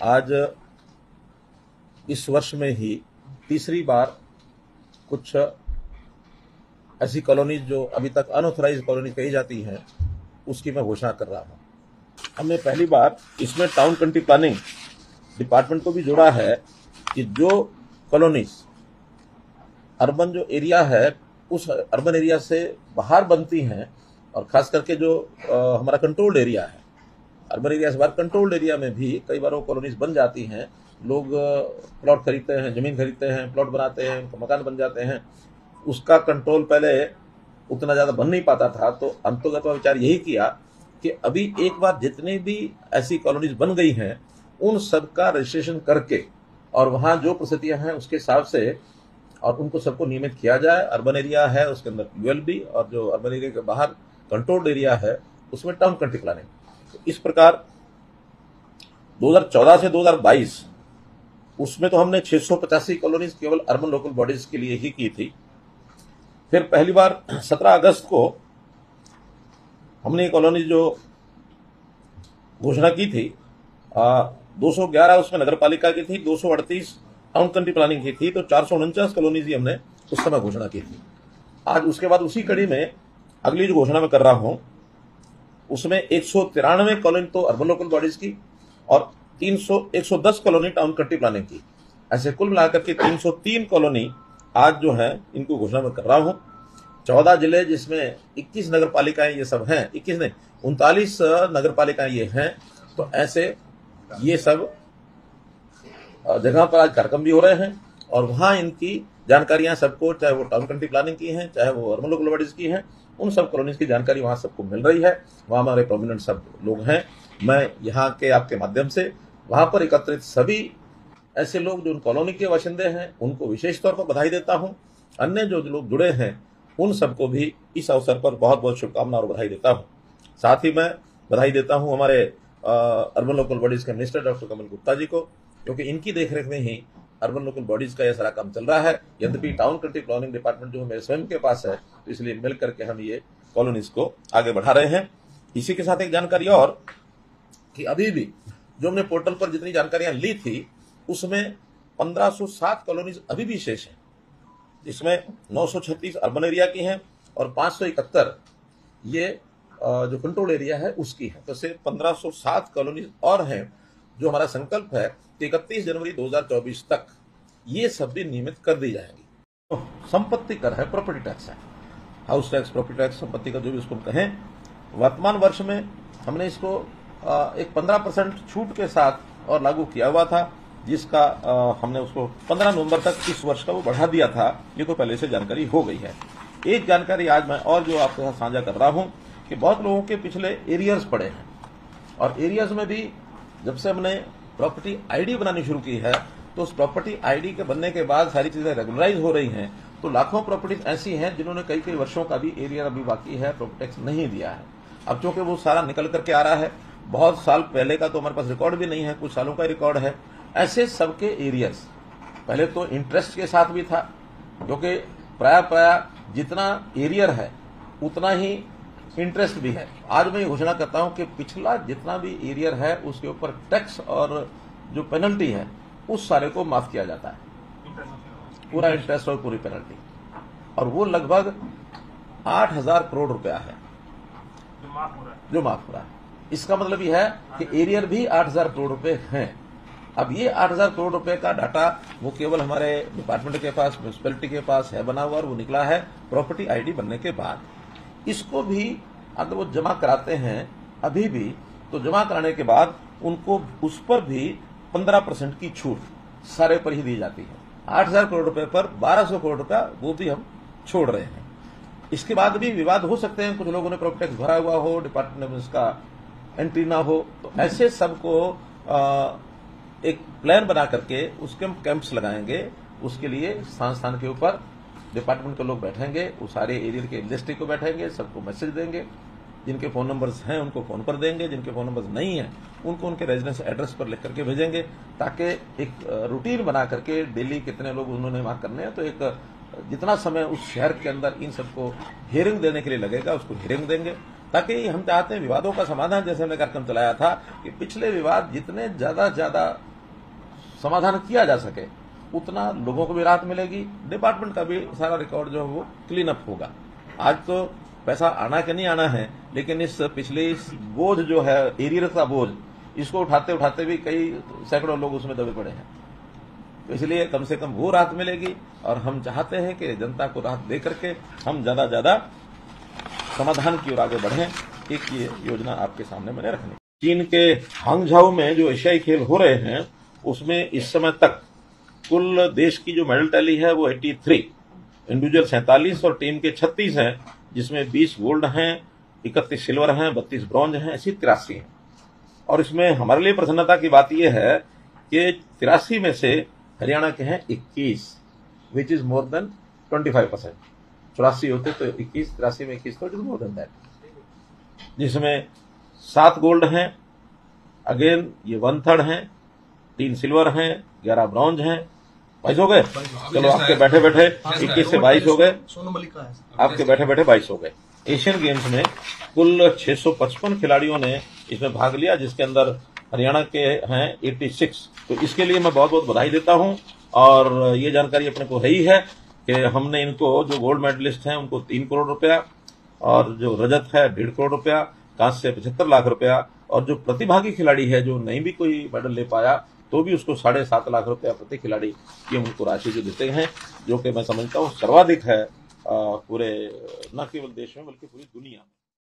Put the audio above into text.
आज इस वर्ष में ही तीसरी बार कुछ ऐसी कॉलोनीज जो अभी तक अनऑथराइज कॉलोनी कही जाती हैं उसकी मैं घोषणा कर रहा हूं। हमने पहली बार इसमें टाउन कंट्री प्लानिंग डिपार्टमेंट को भी जोड़ा है कि जो कॉलोनीज अर्बन जो एरिया है उस अर्बन एरिया से बाहर बनती हैं और खास करके जो हमारा कंट्रोल्ड एरिया है, अर्बन एरिया से बाहर कंट्रोल्ड एरिया में भी कई बार वो कॉलोनीज बन जाती हैं। लोग प्लॉट खरीदते हैं, जमीन खरीदते हैं, प्लॉट बनाते हैं, उनका मकान बन जाते हैं। उसका कंट्रोल पहले उतना ज़्यादा बन नहीं पाता था, तो अंतर्गत विचार यही किया कि अभी एक बार जितनी भी ऐसी कॉलोनीज बन गई हैं उन सब का रजिस्ट्रेशन करके और वहाँ जो परिस्थितियाँ हैं उसके हिसाब से और उनको सबको नियमित किया जाए। अर्बन एरिया है उसके अंदर यूएलबी और जो अर्बन एरिया के बाहर कंट्रोल्ड एरिया है उसमें टाउन कंट्री प्लानिंग। तो इस प्रकार 2014 से 2022 उसमें तो हमने 685 कॉलोनीज केवल अर्बन लोकल बॉडीज के लिए ही की थी। फिर पहली बार 17 अगस्त को हमने कॉलोनी जो घोषणा की थी 211 उसमें नगर पालिका की थी, 238 टाउन कंट्री प्लानिंग की थी, तो 449 कॉलोनीज ही हमने उस समय घोषणा की थी। आज उसके बाद उसी कड़ी में अगली जो घोषणा मैं कर रहा हूं उसमें 193 कॉलोनी तो अर्बन लोकल बॉडीज की और 110 कॉलोनी टाउन कंट्री प्लानिंग की, ऐसे कुल मिलाकर के 303 कॉलोनी आज जो है इनको घोषणा मैं कर रहा हूं। 14 जिले जिसमें 21 नगर पालिकाएं ये सब हैं, 21 नहीं 39 नगर पालिकाएं ये हैं। तो ऐसे ये सब जगह पर आज कार्यक्रम भी हो रहे हैं और वहां इनकी जानकारियां सबको, चाहे वो टाउन कंट्री प्लानिंग की हैं चाहे वो अर्बन लोकल बॉडीज की हैं, उन सब कॉलोनीज की जानकारी वहां सबको मिल रही है। वहां हमारे प्रोमिनेंट सब लोग हैं। मैं यहाँ के आपके माध्यम से वहां पर एकत्रित सभी ऐसे लोग जो उन कॉलोनी के बाशिंदे हैं उनको विशेष तौर पर बधाई देता हूं। अन्य जो लोग जुड़े हैं उन सबको भी इस अवसर पर बहुत बहुत शुभकामना और बधाई देता हूं। साथ ही मैं बधाई देता हूं हमारे अर्बन लोकल बॉडीज के मिनिस्टर डॉक्टर कमल गुप्ता जी को, क्योंकि इनकी देखरेख में ही अर्बन लोकल बॉडीज का यह सारा काम चल रहा है। यद्यपि टाउन कंट्री प्लानिंग डिपार्टमेंट जो मेरे स्वयं के पास है, तो इसलिए मिल करके हम ये कॉलोनीज को आगे बढ़ा रहे हैं। इसी के साथ एक जानकारी और कि अभी भी जो हमने पोर्टल पर जितनी जानकारियां ली थी उसमें 1507 कॉलोनीज अभी भी शेष है, जिसमें 936 अर्बन एरिया की हैं और 571 ये जो कंट्रोल एरिया है उसकी है। तो सिर्फ 1507 कॉलोनीज और हैं जो हमारा संकल्प है कि 31 जनवरी 2024 तक ये सब भी नियमित कर दी जाएंगी। तो संपत्ति कर है, प्रॉपर्टी टैक्स है, हाउस टैक्स, प्रॉपर्टी टैक्स, संपत्ति का जो भी उसको कहें। वर्तमान वर्ष में हमने इसको एक 15% छूट के साथ और लागू किया हुआ था, जिसका हमने उसको 15 नवंबर तक इस वर्ष का वो बढ़ा दिया था। ये तो पहले से जानकारी हो गई है। एक जानकारी आज मैं और जो आपके साथ साझा कर रहा हूं कि बहुत लोगों के पिछले एरियर्स पड़े हैं और एरियर्स में भी जब से हमने प्रॉपर्टी आईडी बनानी शुरू की है तो उस प्रॉपर्टी आईडी के बनने के बाद सारी चीजें रेगुलराइज हो रही हैं। तो लाखों प्रॉपर्टीज ऐसी हैं जिन्होंने कई कई वर्षों का भी एरियर अभी बाकी है, प्रॉपर्टी टैक्स नहीं दिया है। अब चूंकि वो सारा निकल करके आ रहा है, बहुत साल पहले का तो हमारे पास रिकॉर्ड भी नहीं है, कुछ सालों का रिकॉर्ड है। ऐसे सबके एरियर्स पहले तो इंटरेस्ट के साथ भी था, क्योंकि प्राय जितना एरियर है उतना ही इंटरेस्ट भी है। आज मैं ये घोषणा करता हूं कि पिछला जितना भी एरियर है उसके ऊपर टैक्स और जो पेनल्टी है उस सारे को माफ किया जाता है, पूरा इंटरेस्ट और पूरी पेनल्टी, और वो लगभग 8,000 करोड़ रुपया है जो माफ हो रहा है। इसका मतलब यह है कि एरियर भी 8,000 करोड़ रुपए हैं। अब ये 8,000 करोड़ रुपए का डाटा वो केवल हमारे डिपार्टमेंट के पास, म्यूनिसिपैलिटी के पास है बना हुआ और वो निकला है प्रॉपर्टी आईडी बनने के बाद। इसको भी अगर वो जमा कराते हैं अभी भी, तो जमा कराने के बाद उनको उस पर भी 15% की छूट सारे पर ही दी जाती है। 8,000 करोड़ रुपए पर 1,200 करोड़ रुपया वो भी हम छोड़ रहे हैं। इसके बाद भी विवाद हो सकते हैं, कुछ लोगों ने प्रॉपर्टी टैक्स भरा हुआ हो, डिपार्टमेंट में उसका एंट्री ना हो, तो ऐसे सबको एक प्लान बना करके उसके हम कैंप्स लगाएंगे। उसके लिए स्थान के ऊपर डिपार्टमेंट के लोग बैठेंगे, वो सारे एरिया के इंडस्ट्री को बैठेंगे, सबको मैसेज देंगे। जिनके फोन नंबर्स हैं उनको फोन पर देंगे, जिनके फोन नंबर्स नहीं हैं उनको उनके रेजिडेंस एड्रेस पर लिख करके भेजेंगे, ताकि एक रूटीन बना करके डेली कितने लोग उन्होंने वहां करने हैं, तो एक जितना समय उस शहर के अंदर इन सबको हियरिंग देने के लिए लगेगा उसको हियरिंग देंगे, ताकि हम चाहते हैं विवादों का समाधान। जैसे हमने कार्यक्रम चलाया था कि पिछले विवाद जितने ज्यादा समाधान किया जा सके, उतना लोगों को भी राहत मिलेगी, डिपार्टमेंट का भी सारा रिकॉर्ड जो है वो क्लीन अप होगा। आज तो पैसा आना कि नहीं आना है, लेकिन इस पिछले इस बोझ जो है एरियर का बोझ, इसको उठाते उठाते भी कई सैकड़ों लोग उसमें दबे पड़े हैं। तो इसलिए कम से कम वो राहत मिलेगी और हम चाहते हैं कि जनता को राहत दे करके हम ज्यादा ज्यादा समाधान की ओर आगे बढ़ें। एक ये योजना आपके सामने मैंने रखनी। चीन के हांगझाओ में जो एशियाई खेल हो रहे हैं उसमें इस समय तक कुल देश की जो मेडल टैली है वो 83, इंडिविजुअल 47 और टीम के 36 हैं, जिसमें 20 गोल्ड हैं, 31 सिल्वर हैं, 32 ब्रॉन्ज हैं, ऐसी 83 हैं। और इसमें हमारे लिए प्रसन्नता की बात यह है कि 83 में से हरियाणा के हैं 21, विच इज मोर देन 25%। 84 होते तो 21, 83 में 21 तो it is more than that, जिसमें 7 गोल्ड हैं, अगेन ये 1/3 हैं, 3 सिल्वर हैं, 11 ब्रॉन्ज हैं, 22 हो गए। चलो आपके बैठे बैठे 21 से 22 हो गए, आपके बैठे बैठे 22 हो गए। एशियन गेम्स में कुल 655 खिलाड़ियों ने इसमें भाग लिया, जिसके अंदर हरियाणा के हैं 86। तो इसके लिए मैं बहुत बहुत बधाई देता हूं। और ये जानकारी अपने को है ही है कि हमने इनको जो गोल्ड मेडलिस्ट हैं उनको 3 करोड़ रुपया, और जो रजत है 1.5 करोड़ रुपया, कांस्य 75 लाख रुपया, और जो प्रतिभागी खिलाड़ी है जो नहीं भी कोई मेडल ले पाया तो भी उसको 7.5 लाख रुपया प्रति खिलाड़ी की हम उनको राशि जो देते हैं, जो कि मैं समझता हूँ सर्वाधिक है पूरे न केवल देश में बल्कि पूरी दुनिया में।